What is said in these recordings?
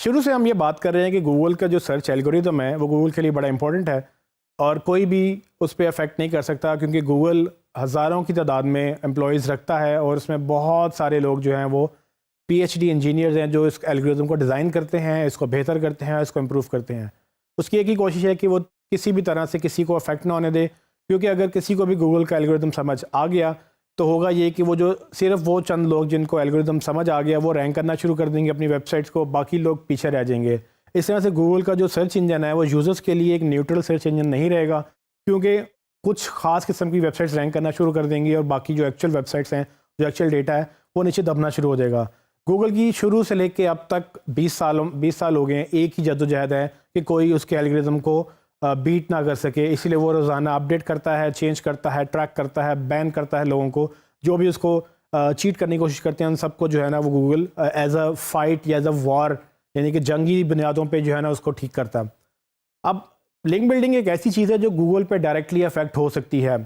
शुरू से हम ये बात कर रहे हैं कि गूगल का जो सर्च एल्गोरिदम है वो गूगल के लिए बड़ा इंपॉर्टेंट है और कोई भी उस पर अफेक्ट नहीं कर सकता, क्योंकि गूगल हज़ारों की तादाद में एम्प्लॉयज़ रखता है और उसमें बहुत सारे लोग जो हैं वो पीएचडी इंजीनियर्स हैं जो इस एल्गोरिदम को डिज़ाइन करते हैं, इसको बेहतर करते हैं, इसको इम्प्रूव करते हैं। उसकी एक ही कोशिश है कि वो किसी भी तरह से किसी को अफेक्ट ना होने दे, क्योंकि अगर किसी को भी गूगल का एल्गोरिदम समझ आ गया तो होगा ये कि वो जो सिर्फ वो चंद लोग जिनको एल्गोरिदम समझ आ गया वो रैंक करना शुरू कर देंगे अपनी वेबसाइट्स को, बाकी लोग पीछे रह जाएंगे। इस तरह से गूगल का जो सर्च इंजन है वो यूज़र्स के लिए एक न्यूट्रल सर्च इंजन नहीं रहेगा, क्योंकि कुछ ख़ास किस्म की वेबसाइट्स रैंक करना शुरू कर देंगी और बाकी जो एक्चुअल वेबसाइट्स हैं, जो एक्चुअल डेटा है, वो नीचे दबना शुरू हो जाएगा। गूगल की शुरू से लेके अब तक 20 साल हो गए हैं, एक ही जद्दोजहद है कि कोई उसके एल्गोरिदम को बीट ना कर सके, इसलिए वो रोज़ाना अपडेट करता है, चेंज करता है, ट्रैक करता है, बैन करता है लोगों को जो भी उसको चीट करने की कोशिश करते हैं। उन सबको जो है ना वो गूगल एज अ फाइट या एज अ वॉर, यानी कि जंगी बुनियादों पे जो है ना उसको ठीक करता है। अब लिंक बिल्डिंग एक ऐसी चीज़ है जो गूगल पे डायरेक्टली अफेक्ट हो सकती है।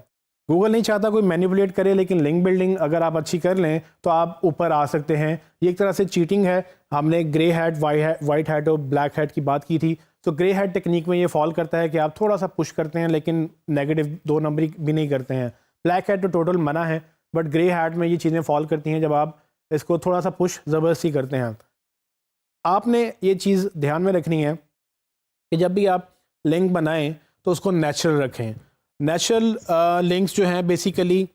गूगल नहीं चाहता कोई मैनिपुलेट करे, लेकिन लिंक बिल्डिंग अगर आप अच्छी कर लें तो आप ऊपर आ सकते हैं। ये एक तरह से चीटिंग है। हमने ग्रे हैट, वाइट हैट और ब्लैक हैट की बात की थी। तो ग्रे हैट टेक्निक में ये फॉल करता है कि आप थोड़ा सा पुश करते हैं लेकिन नेगेटिव 2 नंबरी भी नहीं करते हैं। ब्लैक हैट तो टोटल मना है, बट ग्रे हैट में ये चीज़ें फॉल करती हैं जब आप इसको थोड़ा सा पुश ज़बरदस्ती करते हैं। आपने ये चीज़ ध्यान में रखनी है कि जब भी आप लिंक बनाएं तो उसको नेचुरल रखें। नेचुरल लिंक्स जो हैं बेसिकली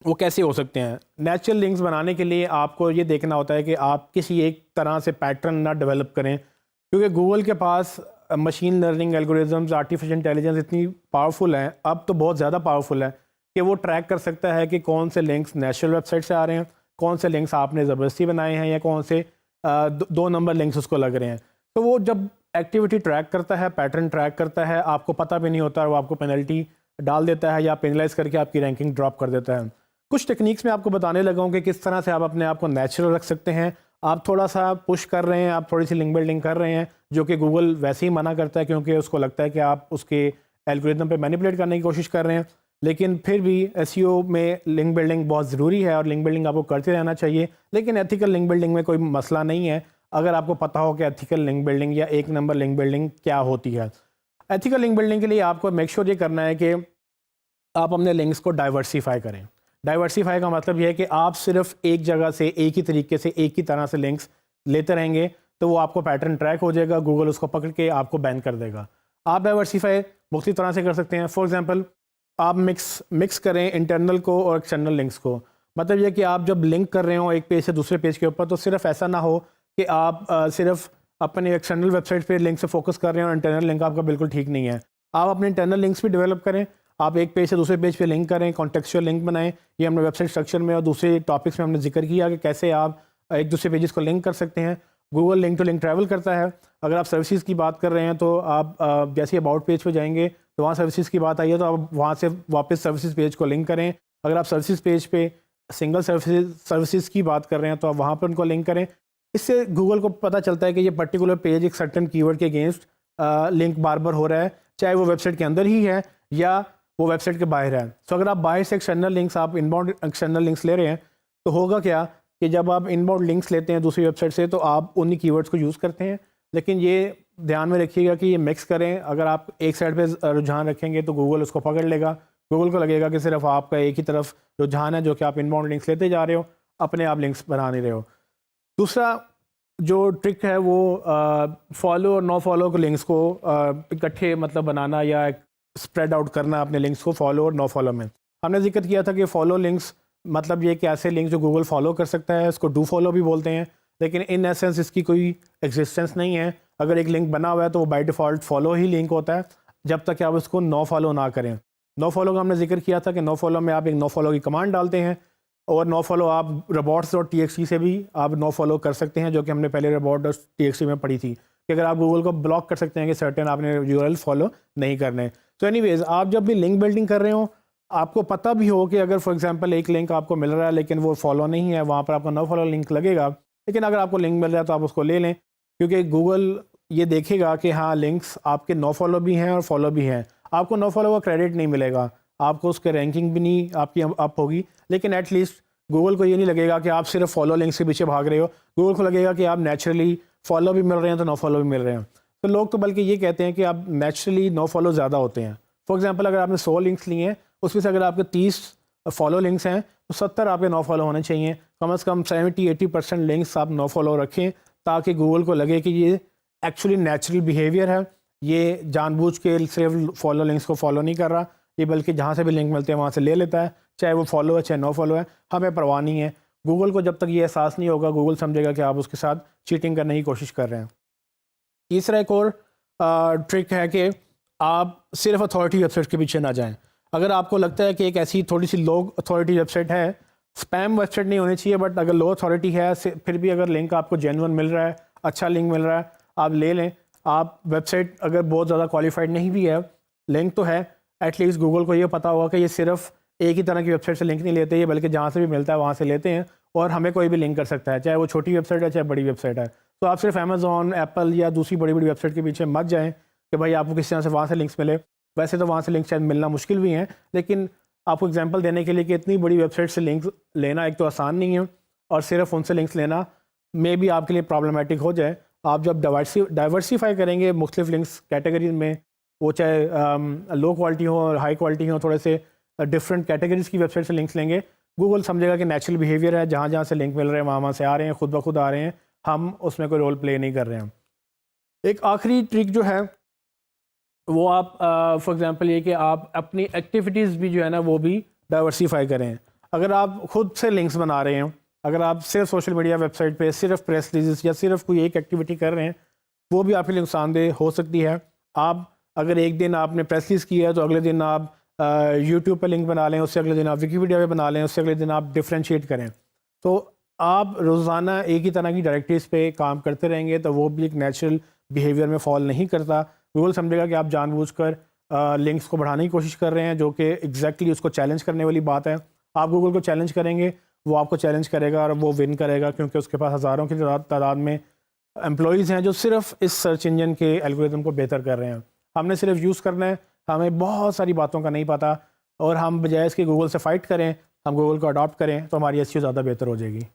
वो कैसे हो सकते हैं? नेचुरल लिंक्स बनाने के लिए आपको ये देखना होता है कि आप किसी एक तरह से पैटर्न ना डेवलप करें, क्योंकि गूगल के पास machine learning algorithms, artificial intelligence इतनी पावरफुल हैं, अब तो बहुत ज़्यादा पावरफुल है कि वो ट्रैक कर सकता है कि कौन से लिंक्स नेचुरल वेबसाइट से आ रहे हैं, कौन से लिंक्स आपने ज़बरदस्ती बनाए हैं, या कौन से 2 नंबर लिंक्स उसको लग रहे हैं। तो वो जब एक्टिविटी ट्रैक करता है, पैटर्न ट्रैक करता है, आपको पता भी नहीं होता और वो आपको पेनल्टी डाल देता है या पेनलाइज करके आपकी रैंकिंग ड्रॉप कर देता है। कुछ टेक्निक्स में आपको बताने लगा हूँ कि किस तरह से आप अपने आप को नेचुरल रख सकते हैं। आप थोड़ा सा पुश कर रहे हैं, आप थोड़ी सी लिंक बिल्डिंग कर रहे हैं, जो कि गूगल वैसे ही मना करता है क्योंकि उसको लगता है कि आप उसके एल्गोरिदम पे मैनिपुलेट करने की कोशिश कर रहे हैं। लेकिन फिर भी एसईओ में लिंक बिल्डिंग बहुत ज़रूरी है और लिंक बिल्डिंग आपको करते रहना चाहिए। लेकिन एथिकल लिंक बिल्डिंग में कोई मसला नहीं है अगर आपको पता हो कि एथिकल लिंक बिल्डिंग या एक नंबर लिंक बिल्डिंग क्या होती है। एथिकल लिंक बिल्डिंग के लिए आपको मेक श्योर ये करना है कि आप अपने लिंक्स को डाइवर्सिफाई करें। डाइवर्सिफाई का मतलब यह है कि आप सिर्फ एक जगह से एक ही तरीके से एक ही तरह से लिंक्स लेते रहेंगे तो वो आपको पैटर्न ट्रैक हो जाएगा, गूगल उसको पकड़ के आपको बैन कर देगा। आप डाइवर्सिफाई मुख्तलिफ तरह से कर सकते हैं। फॉर एग्जांपल आप मिक्स करें इंटरनल को और एक्सटर्नल लिंक्स को। मतलब यह कि आप जब लिंक कर रहे हो एक पेज से दूसरे पेज के ऊपर, तो सिर्फ ऐसा ना हो कि आप सिर्फ अपने एक्सटर्नल वेबसाइट पे लिंक से फोकस कर रहे हैं और इंटरनल लिंक आपका बिल्कुल ठीक नहीं है। आप अपने इंटरनल लिंक्स भी डेवलप करें। आप एक पेज से दूसरे पेज पे लिंक करें, कॉन्टेक्चुअल लिंक बनाएं। ये हमने वेबसाइट स्ट्रक्चर में और दूसरे टॉपिक्स में हमने जिक्र किया कि कैसे आप एक दूसरे पेजेस को लिंक कर सकते हैं। Google link to link travel करता है। अगर आप सर्विसेज की बात कर रहे हैं तो आप जैसे अबाउट पेज पे जाएंगे तो वहाँ सर्विसेज की बात आई है तो आप वहाँ से वापस सर्विसेज पेज को लिंक करें। अगर आप सर्विसेज पेज पे सिंगल सर्विसेज की बात कर रहे हैं तो आप वहाँ पर उनको लिंक करें। इससे गूगल को पता चलता है कि ये पर्टिकुलर पेज एक सर्टेन कीवर्ड के अगेंस्ट लिंक बार बार हो रहा है, चाहे वो वेबसाइट के अंदर ही है या वो वेबसाइट के बाहर है। तो अगर आप बाहर से एक्सटर्नल लिंक्स, आप इनबाउंड एक्सटर्नल लिंक्स ले रहे हैं तो होगा क्या कि जब आप इनबाउंड लिंक्स लेते हैं दूसरी वेबसाइट से तो आप उन्हीं कीवर्ड्स को यूज़ करते हैं। लेकिन ये ध्यान में रखिएगा कि ये मिक्स करें। अगर आप एक साइड पे रुझान रखेंगे तो गूगल उसको पकड़ लेगा। गूगल को लगेगा कि सिर्फ आपका एक ही तरफ रुझान है, जो कि आप इनबाउंड लिंक्स लेते जा रहे हो, अपने आप लिंक्स बना नहीं रहे हो। दूसरा जो ट्रिक है वो फॉलो और नो फॉलो के लिंक्स को इकट्ठे मतलब बनाना या स्प्रेड आउट करना अपने लिंक्स को फॉलो और नो फॉलो में। हमने जिक्र किया था कि फॉलो लिंक्स मतलब ये कि ऐसे लिंक्स जो गूगल फॉलो कर सकता है, इसको डू फॉलो भी बोलते हैं, लेकिन इन एसेंस इसकी कोई एग्जिस्टेंस नहीं है। अगर एक लिंक बना हुआ है तो वो by default follow he link होता है जब तक कि आप उसको नो फॉलो ना करें। नो फॉलो का हमने जिक्र किया था कि नो फॉलो में आप एक नो फॉलो की कमांड डालते हैं और नो फॉलो आप robots.txt से भी आप नो फॉलो कर सकते हैं, जो कि हमने पहले robot.txt में पढ़ी थी कि अगर आप गूगल को ब्लॉक कर सकते हैं कि सर्टेन आपने यूआरएल फॉलो नहीं करने। तो एनीवेज आप जब भी लिंक बिल्डिंग कर रहे हो आपको पता भी हो कि अगर फॉर एग्जांपल एक लिंक आपको मिल रहा है लेकिन वो फॉलो नहीं है, वहाँ पर आपको नो फॉलो लिंक लगेगा। लेकिन अगर आपको लिंक मिल रहा है तो आप उसको ले लें, क्योंकि गूगल ये देखेगा कि हाँ लिंक्स आपके नो फॉलो भी हैं और फॉलो भी हैं। आपको नो फॉलो का क्रेडिट नहीं मिलेगा, आपको उसके रैंकिंग भी नहीं आपकी अप होगी, लेकिन एटलीस्ट गूगल को ये नहीं लगेगा कि आप सिर्फ फॉलो लिंक्स के पीछे भाग रहे हो। गूगल को लगेगा कि आप नेचुरली फॉलो भी मिल रहे हैं तो नो फॉलो भी मिल रहे हैं। तो लोग तो बल्कि ये कहते हैं कि अब नेचुरली नो फॉलो ज़्यादा होते हैं। फॉर एग्जांपल अगर आपने 100 लिंक्स लिए हैं, उसमें से अगर आपके 30 फॉलो लिंक्स हैं तो 70 आपके नो फॉलो होने चाहिए। कम से कम 70-80% लिंक्स आप नो फॉलो रखें, ताकि गूगल को लगे कि ये एक्चुअली नेचुरल बिहेवियर है, ये जानबूझ के सिर्फ फॉलो लिंक्स को फॉलो नहीं कर रहा, ये बल्कि जहाँ से भी लिंक मिलते हैं वहाँ से ले लेता है, चाहे वो फॉलो है चाहे नो फॉलो है, हमें परवाह नहीं है। गूगल को जब तक ये एहसास नहीं होगा, गूगल समझेगा कि आप उसके साथ चीटिंग करने की कोशिश कर रहे हैं। तीसरा एक और ट्रिक है कि आप सिर्फ अथॉरिटी वेबसाइट के पीछे ना जाएं। अगर आपको लगता है कि एक ऐसी थोड़ी सी लो अथॉरिटी वेबसाइट है, स्पैम वेबसाइट नहीं होनी चाहिए, बट अगर लो अथॉरिटी है फिर भी अगर लिंक आपको जेन्युइन मिल रहा है, अच्छा लिंक मिल रहा है, आप ले लें। आप वेबसाइट अगर बहुत ज़्यादा क्वालिफाइड नहीं भी है, लिंक तो है, एटलीस्ट गूगल को ये पता होगा कि ये सिर्फ एक ही तरह की वेबसाइट से लिंक नहीं लेते, ये बल्कि जहाँ से भी मिलता है वहाँ से लेते हैं, और हमें कोई भी लिंक कर सकता है, चाहे वो छोटी वेबसाइट है चाहे बड़ी वेबसाइट है। तो आप सिर्फ अमेज़ॉन, एप्पल या दूसरी बड़ी बड़ी वेबसाइट के पीछे मत जाएँ कि भाई आपको किसी तरह से वहाँ से लिंक्स मिले। वैसे तो वहाँ से लिंक शायद मिलना मुश्किल भी हैं, लेकिन आपको एग्जांपल देने के लिए कि इतनी बड़ी वेबसाइट से लिंक्स लेना एक तो आसान नहीं है, और सिर्फ उनसे लिंक्स लेना मे भी आपके लिए प्रॉब्लमेटिक हो जाए। आप जब डाइवर्सिफाई करेंगे मुख्तलिफ लिंक्स कैटेगरीज में, वो चाहे लो क्वालिटी हो और हाई क्वालिटी हो, थोड़े से डिफरेंट कैटेगरीज की वेबसाइट से लिंक्स लेंगे, गूगल समझेगा कि नेचुरल बिहेवियर है, जहाँ जहाँ से लिंक मिल रहे हैं वहाँ से आ रहे हैं, खुद ब खुद आ रहे हैं, हम उसमें कोई रोल प्ले नहीं कर रहे हैं। एक आखिरी ट्रिक जो है वो आप फॉर एग्जांपल ये कि आप अपनी एक्टिविटीज़ भी जो है ना वो भी डाइवर्सिफाई करें। अगर आप खुद से लिंक्स बना रहे हैं, अगर आप सिर्फ सोशल मीडिया वेबसाइट पे सिर्फ प्रेस रिलीज या सिर्फ कोई एक एक्टिविटी कर रहे हैं, वो भी आपके लिए नुकसानदेह हो सकती है। आप अगर एक दिन आपने प्रेस रिलीज किया है तो अगले दिन आप यूट्यूब पे लिंक बना लें, उससे अगले दिन आप विकीपीडिया पे बना लें, उससे अगले दिन आप डिफ्रेंशिएट करें। तो आप रोज़ाना एक ही तरह की डायरेक्टरीज पे काम करते रहेंगे तो वो भी एक नेचुरल बिहेवियर में फॉल नहीं करता। गूगल समझेगा कि आप जानबूझकर लिंक्स को बढ़ाने की कोशिश कर रहे हैं, जो कि एग्जैक्टली उसको चैलेंज करने वाली बात है। आप गूगल को चैलेंज करेंगे, वो आपको चैलेंज करेगा और वो विन करेगा, क्योंकि उसके पास हज़ारों की तादाद में एम्प्लॉयज़ हैं जो सिर्फ इस सर्च इंजन के एल्गोरिथम को बेहतर कर रहे हैं। हमने सिर्फ यूज़ करना है, हमें बहुत सारी बातों का नहीं पता, और हम बजाय इसके गूगल से फ़ाइट करें, हम गूगल को अडॉप्ट करें तो हमारी एसईओ ज़्यादा बेहतर हो जाएगी।